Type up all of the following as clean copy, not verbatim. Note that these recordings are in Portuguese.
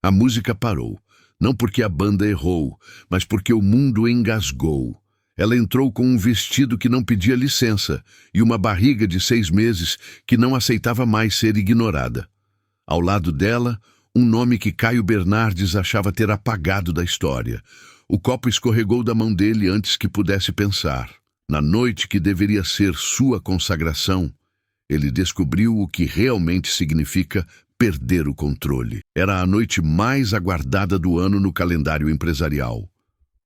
A música parou, não porque a banda errou, mas porque o mundo engasgou. Ela entrou com um vestido que não pedia licença e uma barriga de 6 meses que não aceitava mais ser ignorada. Ao lado dela, um nome que Caio Bernardes achava ter apagado da história. O copo escorregou da mão dele antes que pudesse pensar. Na noite que deveria ser sua consagração, ele descobriu o que realmente significa perder o controle. Era a noite mais aguardada do ano no calendário empresarial.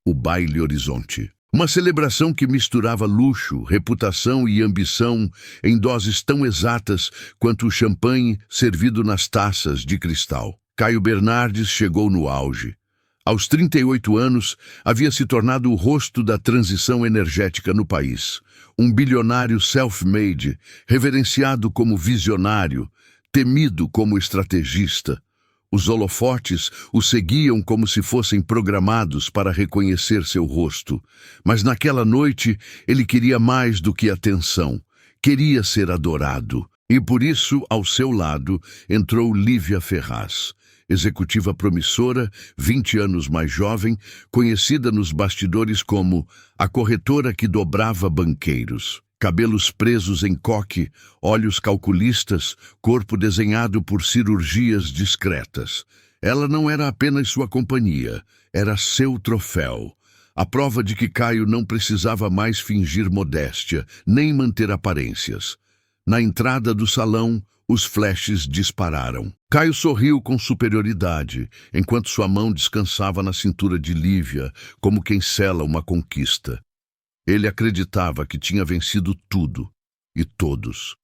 O Baile Horizonte. Uma celebração que misturava luxo, reputação e ambição em doses tão exatas quanto o champanhe servido nas taças de cristal. Caio Bernardes chegou no auge. Aos 38 anos, havia se tornado o rosto da transição energética no país. Um bilionário self-made, reverenciado como visionário, temido como estrategista. Os holofotes o seguiam como se fossem programados para reconhecer seu rosto. Mas naquela noite ele queria mais do que atenção. Queria ser adorado. E por isso, ao seu lado, entrou Lívia Ferraz. Executiva promissora, 20 anos mais jovem, conhecida nos bastidores como a corretora que dobrava banqueiros. Cabelos presos em coque, olhos calculistas, corpo desenhado por cirurgias discretas. Ela não era apenas sua companhia, era seu troféu. A prova de que Caio não precisava mais fingir modéstia, nem manter aparências. Na entrada do salão, os flashes dispararam. Caio sorriu com superioridade, enquanto sua mão descansava na cintura de Lívia, como quem sela uma conquista. Ele acreditava que tinha vencido tudo e todos.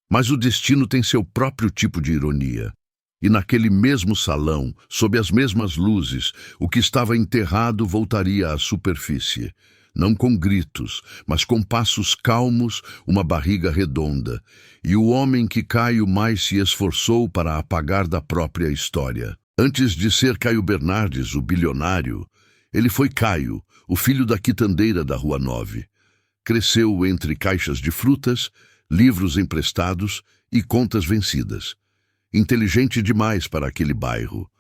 Mas o destino tem seu próprio tipo de ironia. E naquele mesmo salão, sob as mesmas luzes, o que estava enterrado voltaria à superfície. Não com gritos, mas com passos calmos, uma barriga redonda. E o homem que Caio mais se esforçou para apagar da própria história. Antes de ser Caio Bernardes, o bilionário, ele foi Caio, o filho da quitandeira da Rua 9. Cresceu entre caixas de frutas, livros emprestados e contas vencidas. Inteligente demais para aquele bairro.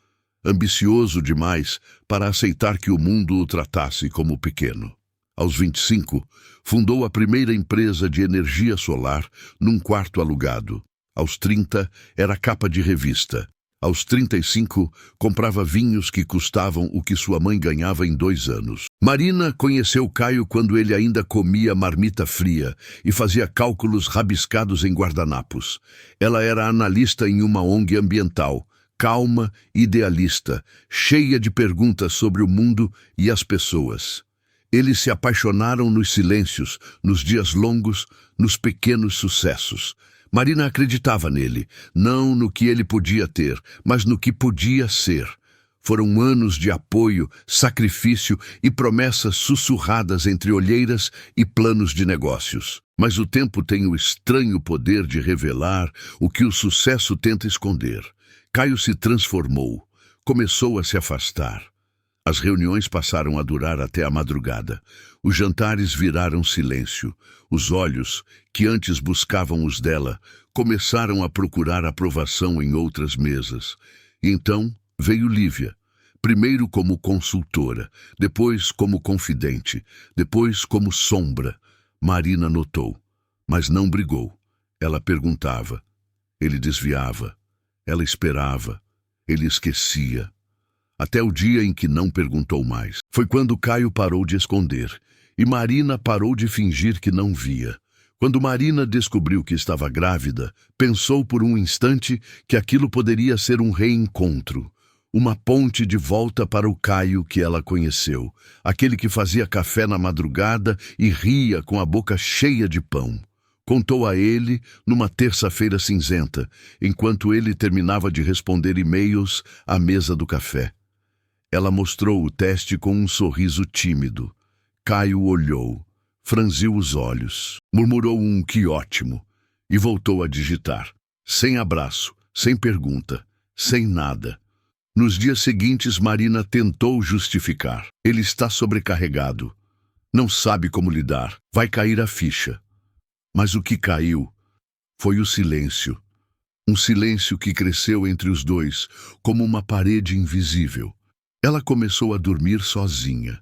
Ambicioso demais para aceitar que o mundo o tratasse como pequeno. Aos 25, fundou a primeira empresa de energia solar num quarto alugado. Aos 30, era capa de revista. Aos 35, comprava vinhos que custavam o que sua mãe ganhava em 2 anos. Marina conheceu Caio quando ele ainda comia marmita fria e fazia cálculos rabiscados em guardanapos. Ela era analista em uma ONG ambiental, calma, idealista, cheia de perguntas sobre o mundo e as pessoas. Eles se apaixonaram nos silêncios, nos dias longos, nos pequenos sucessos. Marina acreditava nele, não no que ele podia ter, mas no que podia ser. Foram anos de apoio, sacrifício e promessas sussurradas entre olheiras e planos de negócios. Mas o tempo tem o estranho poder de revelar o que o sucesso tenta esconder. Caio se transformou, começou a se afastar. As reuniões passaram a durar até a madrugada. Os jantares viraram silêncio. Os olhos, que antes buscavam os dela, começaram a procurar aprovação em outras mesas. E então veio Lívia, primeiro como consultora, depois como confidente, depois como sombra. Marina notou, mas não brigou. Ela perguntava. Ele desviava. Ela esperava. Ele esquecia. Até o dia em que não perguntou mais. Foi quando Caio parou de esconder e Marina parou de fingir que não via. Quando Marina descobriu que estava grávida, pensou por um instante que aquilo poderia ser um reencontro, uma ponte de volta para o Caio que ela conheceu, aquele que fazia café na madrugada e ria com a boca cheia de pão. Contou a ele numa terça-feira cinzenta, enquanto ele terminava de responder e-mails à mesa do café. Ela mostrou o teste com um sorriso tímido. Caio olhou, franziu os olhos, murmurou um "que ótimo" e voltou a digitar. Sem abraço, sem pergunta, sem nada. Nos dias seguintes, Marina tentou justificar. Ele está sobrecarregado. Não sabe como lidar. Vai cair a ficha. Mas o que caiu foi o silêncio. Um silêncio que cresceu entre os dois, como uma parede invisível. Ela começou a dormir sozinha.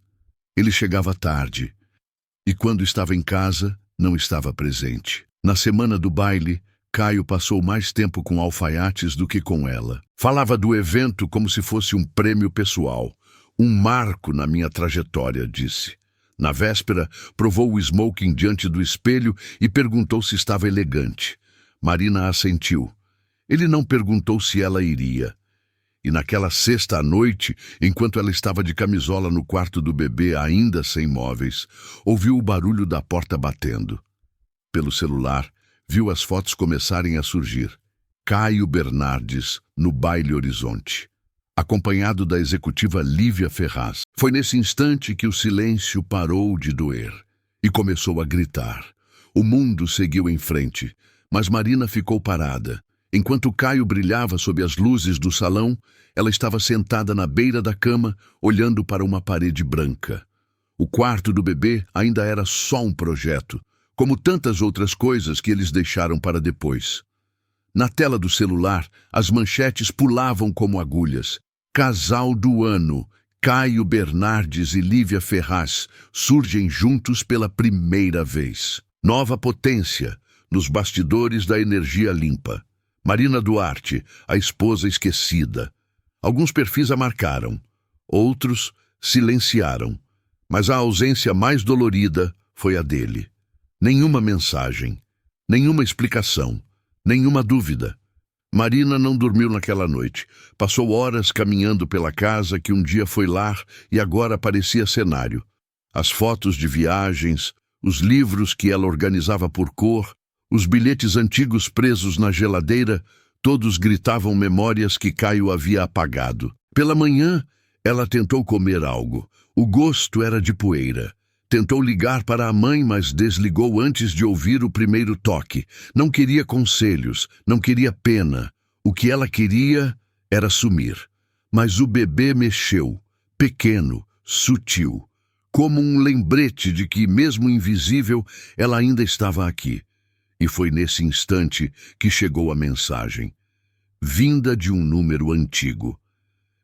Ele chegava tarde, e quando estava em casa, não estava presente. Na semana do baile, Caio passou mais tempo com alfaiates do que com ela. Falava do evento como se fosse um prêmio pessoal. Um marco na minha trajetória, disse. Na véspera, provou o smoking diante do espelho e perguntou se estava elegante. Marina assentiu. Ele não perguntou se ela iria. E naquela sexta à noite, enquanto ela estava de camisola no quarto do bebê, ainda sem móveis, ouviu o barulho da porta batendo. Pelo celular, viu as fotos começarem a surgir. Caio Bernardes, no Baile Horizonte, acompanhado da executiva Lívia Ferraz. Foi nesse instante que o silêncio parou de doer e começou a gritar. O mundo seguiu em frente, mas Marina ficou parada. Enquanto Caio brilhava sob as luzes do salão, ela estava sentada na beira da cama, olhando para uma parede branca. O quarto do bebê ainda era só um projeto, como tantas outras coisas que eles deixaram para depois. Na tela do celular, as manchetes pulavam como agulhas. Casal do ano, Caio Bernardes e Lívia Ferraz surgem juntos pela primeira vez. Nova potência, nos bastidores da energia limpa. Marina Duarte, a esposa esquecida. Alguns perfis a marcaram, outros silenciaram, mas a ausência mais dolorida foi a dele. Nenhuma mensagem, nenhuma explicação, nenhuma dúvida. Marina não dormiu naquela noite. Passou horas caminhando pela casa que um dia foi lar e agora parecia cenário. As fotos de viagens, os livros que ela organizava por cor, os bilhetes antigos presos na geladeira, todos gritavam memórias que Caio havia apagado. Pela manhã, ela tentou comer algo. O gosto era de poeira. Tentou ligar para a mãe, mas desligou antes de ouvir o primeiro toque. Não queria conselhos, não queria pena. O que ela queria era sumir. Mas o bebê mexeu, pequeno, sutil, como um lembrete de que, mesmo invisível, ela ainda estava aqui. E foi nesse instante que chegou a mensagem, vinda de um número antigo.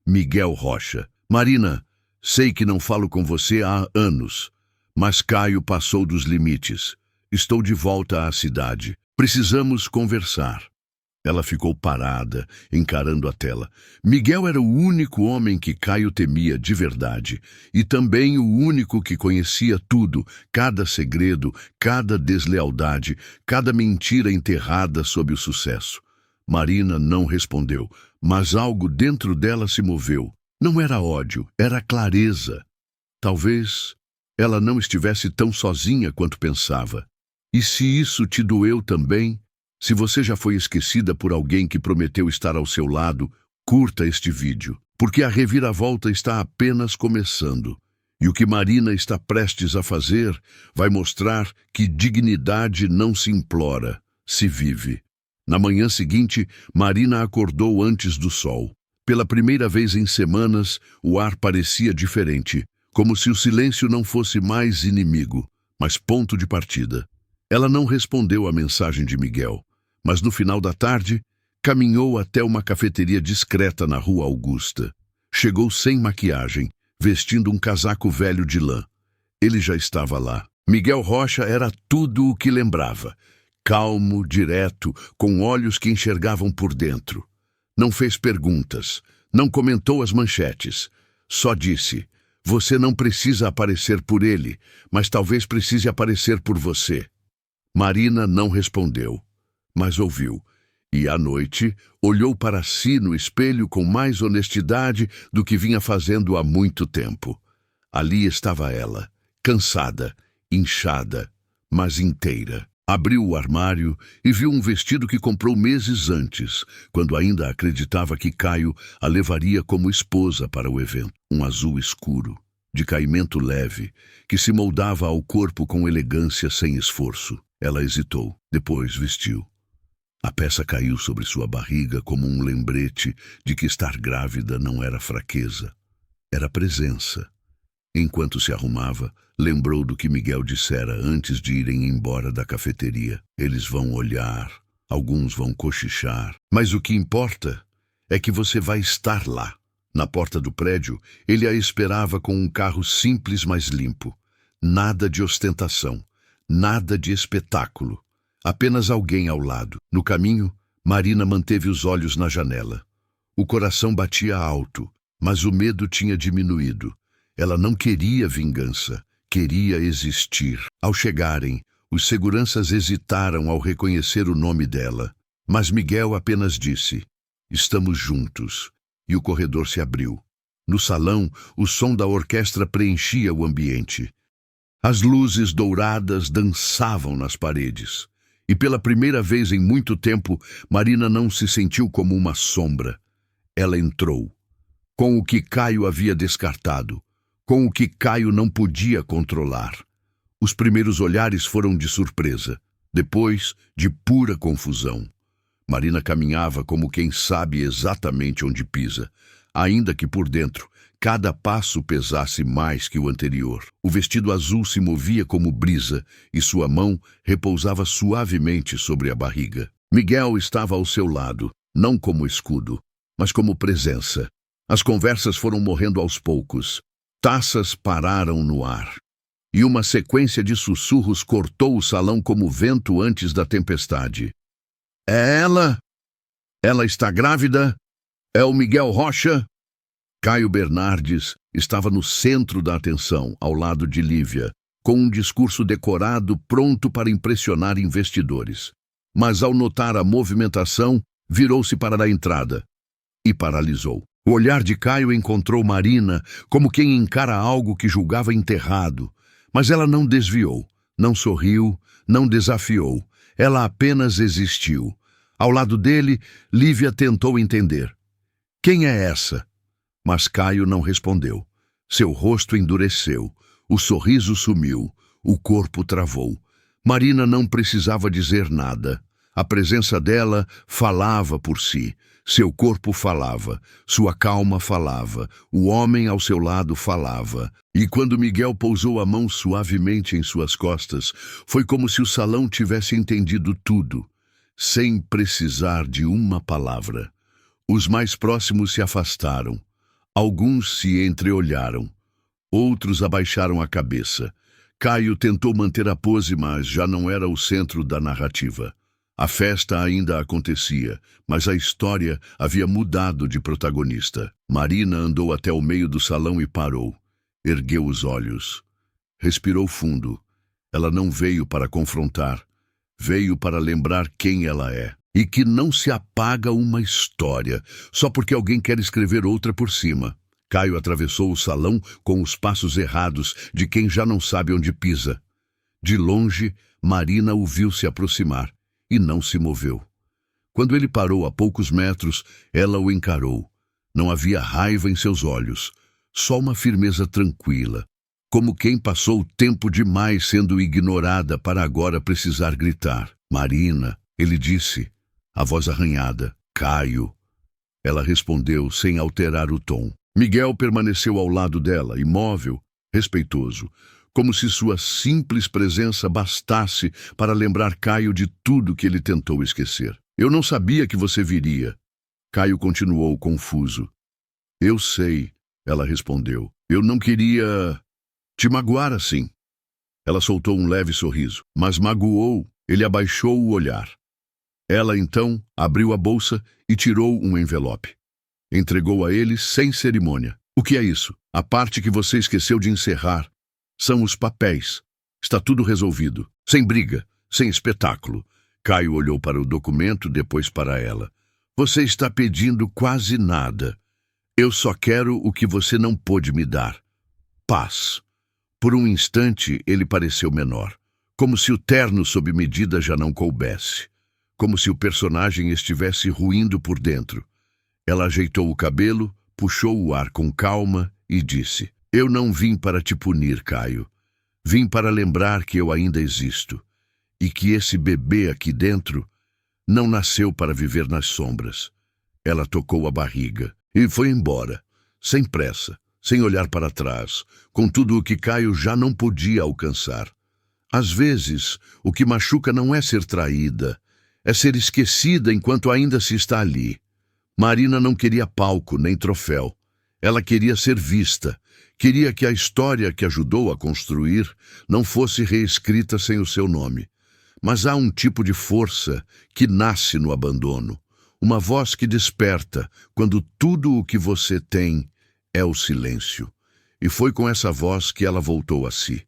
Miguel Rocha. Marina, sei que não falo com você há anos, mas Caio passou dos limites. Estou de volta à cidade. Precisamos conversar. Ela ficou parada, encarando a tela. Miguel era o único homem que Caio temia de verdade, e também o único que conhecia tudo, cada segredo, cada deslealdade, cada mentira enterrada sob o sucesso. Marina não respondeu, mas algo dentro dela se moveu. Não era ódio, era clareza. Talvez ela não estivesse tão sozinha quanto pensava. E se isso te doeu também? Se você já foi esquecida por alguém que prometeu estar ao seu lado, curta este vídeo, porque a reviravolta está apenas começando. E o que Marina está prestes a fazer vai mostrar que dignidade não se implora, se vive. Na manhã seguinte, Marina acordou antes do sol. Pela primeira vez em semanas, o ar parecia diferente, como se o silêncio não fosse mais inimigo, mas ponto de partida. Ela não respondeu à mensagem de Miguel, mas no final da tarde, caminhou até uma cafeteria discreta na Rua Augusta. Chegou sem maquiagem, vestindo um casaco velho de lã. Ele já estava lá. Miguel Rocha era tudo o que lembrava. Calmo, direto, com olhos que enxergavam por dentro. Não fez perguntas, não comentou as manchetes. Só disse, você não precisa aparecer por ele, mas talvez precise aparecer por você. Marina não respondeu, mas ouviu, e à noite olhou para si no espelho com mais honestidade do que vinha fazendo há muito tempo. Ali estava ela, cansada, inchada, mas inteira. Abriu o armário e viu um vestido que comprou meses antes, quando ainda acreditava que Caio a levaria como esposa para o evento. Um azul escuro, de caimento leve, que se moldava ao corpo com elegância sem esforço. Ela hesitou, depois vestiu. A peça caiu sobre sua barriga como um lembrete de que estar grávida não era fraqueza, era presença. Enquanto se arrumava, lembrou do que Miguel dissera antes de irem embora da cafeteria. Eles vão olhar, alguns vão cochichar. Mas o que importa é que você vai estar lá. Na porta do prédio, ele a esperava com um carro simples, mas limpo. Nada de ostentação, nada de espetáculo. Apenas alguém ao lado. No caminho, Marina manteve os olhos na janela. O coração batia alto, mas o medo tinha diminuído. Ela não queria vingança, queria existir. Ao chegarem, os seguranças hesitaram ao reconhecer o nome dela. Mas Miguel apenas disse: "Estamos juntos." E o corredor se abriu. No salão, o som da orquestra preenchia o ambiente. As luzes douradas dançavam nas paredes. E pela primeira vez em muito tempo, Marina não se sentiu como uma sombra. Ela entrou, com o que Caio havia descartado, com o que Caio não podia controlar. Os primeiros olhares foram de surpresa, depois de pura confusão. Marina caminhava como quem sabe exatamente onde pisa, ainda que por dentro cada passo pesasse mais que o anterior. O vestido azul se movia como brisa e sua mão repousava suavemente sobre a barriga. Miguel estava ao seu lado, não como escudo, mas como presença. As conversas foram morrendo aos poucos. Taças pararam no ar. E uma sequência de sussurros cortou o salão como vento antes da tempestade. "É ela? Ela está grávida? É o Miguel Rocha?" Caio Bernardes estava no centro da atenção, ao lado de Lívia, com um discurso decorado pronto para impressionar investidores. Mas ao notar a movimentação, virou-se para a entrada e paralisou. O olhar de Caio encontrou Marina como quem encara algo que julgava enterrado. Mas ela não desviou, não sorriu, não desafiou. Ela apenas existiu. Ao lado dele, Lívia tentou entender. "Quem é essa?" Mas Caio não respondeu. Seu rosto endureceu, o sorriso sumiu, o corpo travou. Marina não precisava dizer nada. A presença dela falava por si. Seu corpo falava, sua calma falava, o homem ao seu lado falava. E quando Miguel pousou a mão suavemente em suas costas, foi como se o salão tivesse entendido tudo, sem precisar de uma palavra. Os mais próximos se afastaram. Alguns se entreolharam. Outros abaixaram a cabeça. Caio tentou manter a pose, mas já não era o centro da narrativa. A festa ainda acontecia, mas a história havia mudado de protagonista. Marina andou até o meio do salão e parou. Ergueu os olhos. Respirou fundo. Ela não veio para confrontar. Veio para lembrar quem ela é. E que não se apaga uma história só porque alguém quer escrever outra por cima. Caio atravessou o salão com os passos errados de quem já não sabe onde pisa. De longe, Marina o viu se aproximar. E não se moveu. Quando ele parou a poucos metros, ela o encarou. Não havia raiva em seus olhos, só uma firmeza tranquila, como quem passou tempo demais sendo ignorada para agora precisar gritar. "Marina", ele disse, a voz arranhada. "Caio." Ela respondeu sem alterar o tom. Miguel permaneceu ao lado dela, imóvel, respeitoso, como se sua simples presença bastasse para lembrar Caio de tudo que ele tentou esquecer. "Eu não sabia que você viria." Caio continuou confuso. "Eu sei", ela respondeu. "Eu não queria te magoar assim." Ela soltou um leve sorriso, mas magoou. Ele abaixou o olhar. Ela então abriu a bolsa e tirou um envelope. Entregou a ele sem cerimônia. "O que é isso?" "A parte que você esqueceu de encerrar. São os papéis. Está tudo resolvido. Sem briga, sem espetáculo." Caio olhou para o documento, depois para ela. "Você está pedindo quase nada. Eu só quero o que você não pôde me dar. Paz." Por um instante, ele pareceu menor. Como se o terno sob medida já não coubesse. Como se o personagem estivesse ruindo por dentro. Ela ajeitou o cabelo, puxou o ar com calma e disse: "Eu não vim para te punir, Caio. Vim para lembrar que eu ainda existo. E que esse bebê aqui dentro não nasceu para viver nas sombras." Ela tocou a barriga e foi embora, sem pressa, sem olhar para trás, com tudo o que Caio já não podia alcançar. Às vezes, o que machuca não é ser traída, é ser esquecida enquanto ainda se está ali. Marina não queria palco nem troféu. Ela queria ser vista. Queria que a história que ajudou a construir não fosse reescrita sem o seu nome. Mas há um tipo de força que nasce no abandono. Uma voz que desperta quando tudo o que você tem é o silêncio. E foi com essa voz que ela voltou a si.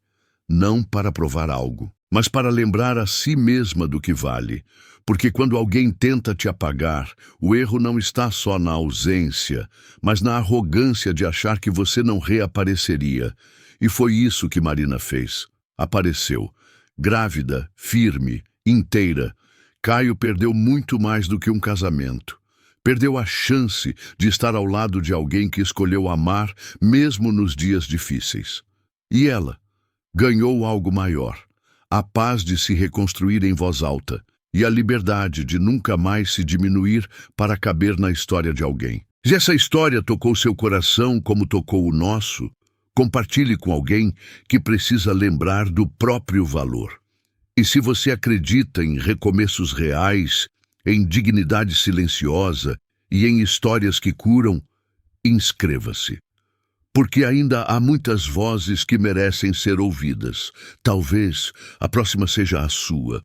Não para provar algo, mas para lembrar a si mesma do que vale. Porque quando alguém tenta te apagar, o erro não está só na ausência, mas na arrogância de achar que você não reapareceria. E foi isso que Marina fez. Apareceu. Grávida, firme, inteira. Caio perdeu muito mais do que um casamento. Perdeu a chance de estar ao lado de alguém que escolheu amar, mesmo nos dias difíceis. E ela ganhou algo maior. A paz de se reconstruir em voz alta. E a liberdade de nunca mais se diminuir para caber na história de alguém. Se essa história tocou seu coração como tocou o nosso, compartilhe com alguém que precisa lembrar do próprio valor. E se você acredita em recomeços reais, em dignidade silenciosa e em histórias que curam, inscreva-se. Porque ainda há muitas vozes que merecem ser ouvidas. Talvez a próxima seja a sua.